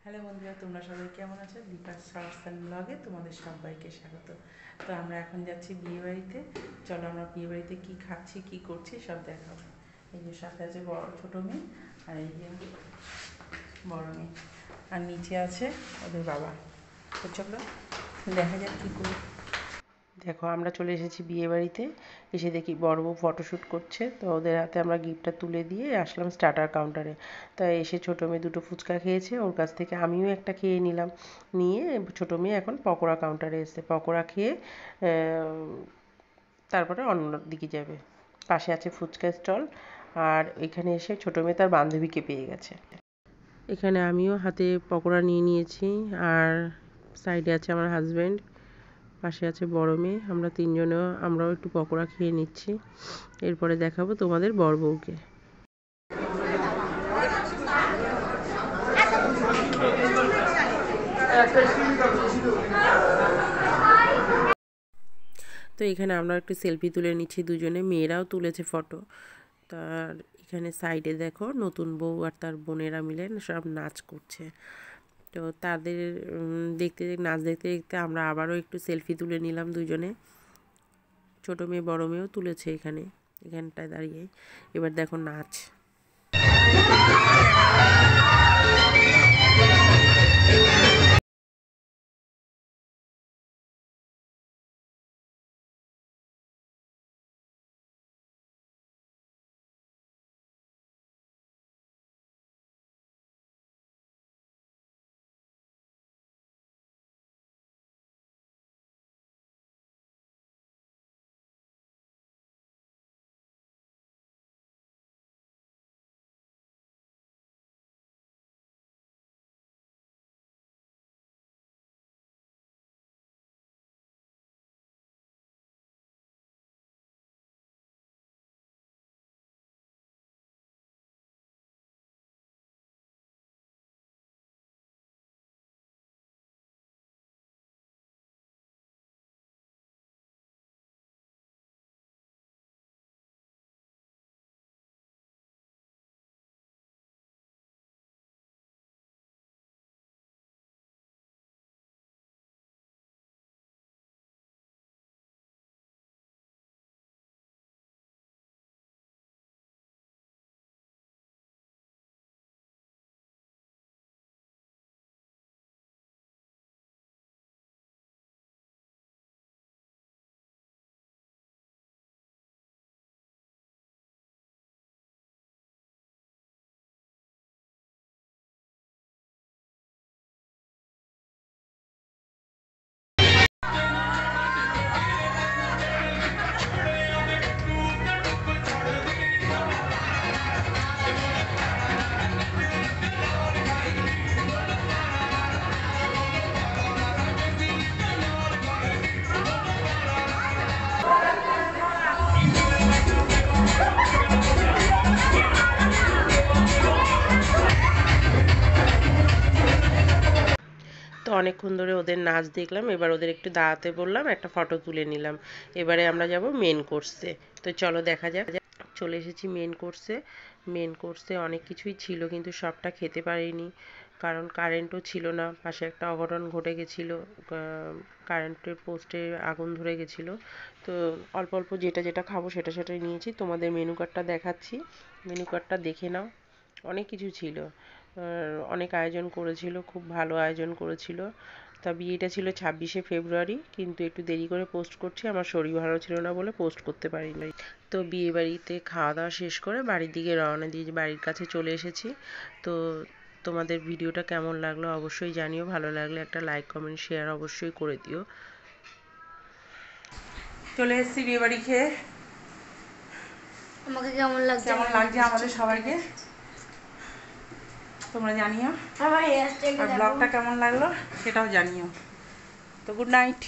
Hello বন্ধুরা, তোমরা সবাই কেমন আছো? দীপার সার্সান ব্লগে তোমাদের সবাইকে স্বাগত। তো আমরা এখন যাচ্ছি বিয়েবাড়িতে। চলো আমরা বিয়েবাড়িতে কী খাচ্ছি, কী করছি সব দেখাবো। এই যে সাথে আছে বড় ছোটো মেয়ে, আর এই যে বড় মেয়ে, আর নিচে আছে ওদের বাবা। তো চলো দেখা যাক কী করি। দেখো আমরা চলে এসেছি বিয়েবাড়িতে। এসে দেখি বড় বউ ফটোশ্যুট করছে, তো ওদের হাতে আমরা গিফটটা তুলে দিয়ে আসলাম স্টার্টার কাউন্টারে। তাই এসে ছোটো মেয়ে দুটো ফুচকা খেয়েছে, ওর কাছ থেকে আমিও একটা খেয়ে নিলাম। নিয়ে ছোটো মেয়ে এখন পকোড়া কাউন্টারে এসে পকোড়া খেয়ে তারপরে অন্য দিকে যাবে। পাশে আছে ফুচকা স্টল। আর এখানে এসে ছোটো মেয়ে তার বান্ধবীকে পেয়ে গেছে। এখানে আমিও হাতে পকোড়া নিয়ে নিয়েছি, আর সাইডে আছে আমার হাজব্যান্ড, পাশে আছে বড় মেয়ে। আমরা তিনজনেও আমরাও একটু পকোড়া খেয়ে নিচ্ছি। এরপরে দেখাবো তোমাদের বড় বউকে। তো এখানে আমরা একটু সেলফি তুলে নিচ্ছি দুজনে, মেয়েরাও তুলেছে ফটো। তার এখানে সাইডে দেখো নতুন বউ আর তার বোনেরা মিলে সব নাচ করছে। তো তাদের দেখতে নাচ দেখতে দেখতে আমরা আবারও একটু সেলফি তুলে নিলাম দুজনে। ছোটো মেয়ে বড় মেয়েও তুলেছে এখানটায় দাঁড়িয়ে। এবার দেখো নাচ। তো অনেকক্ষণ ধরে ওদের নাচ দেখলাম, এবার ওদের একটু দাঁড়াতে বললাম, একটা ফটো তুলে নিলাম। এবারে আমরা যাব মেন কোর্সে। তো চলো দেখা যাক। চলে এসেছি মেন কোর্সে। মেন কোর্সে অনেক কিছুই ছিল, কিন্তু সবটা খেতে পারিনি, কারণ কারেন্টও ছিল না। পাশে একটা অঘটন ঘটে গেছিলো, কারেন্টের পোস্টে আগুন ধরে গেছিলো। তো অল্প অল্প যেটা যেটা খাবো সেটা সেটাই নিয়েছি। তোমাদের মেনু কার্ডটা দেখাচ্ছি, মেনু কার্ডটা দেখে নাও। অনেক কিছু ছিল, অনেক আয়োজন করেছিল, খুব ভালো আয়োজন করেছিল। তা বিয়েটা ছিল 26শে ফেব্রুয়ারি, কিন্তু একটু দেরি করে পোস্ট করছি, আমার শরীর ভালো ছিল না বলে পোস্ট করতে পারিনি। তো বিয়ে বাড়িতে খাওয়া দাওয়া শেষ করে বাড়ির দিকে রওনা দিয়ে বাড়ির কাছে চলে এসেছি। তো তোমাদের ভিডিওটা কেমন লাগলো অবশ্যই জানিও, ভালো লাগলে একটা লাইক কমেন্ট শেয়ার অবশ্যই করে দিও। চলে এসেছি বিয়ে বাড়ি খেয়ে। আমাকে কেমন লাগছে আমাদের সবাইকে তোমরা জানিও, আর ব্লগটা কেমন লাগলো সেটাও জানিও। তো গুড নাইট।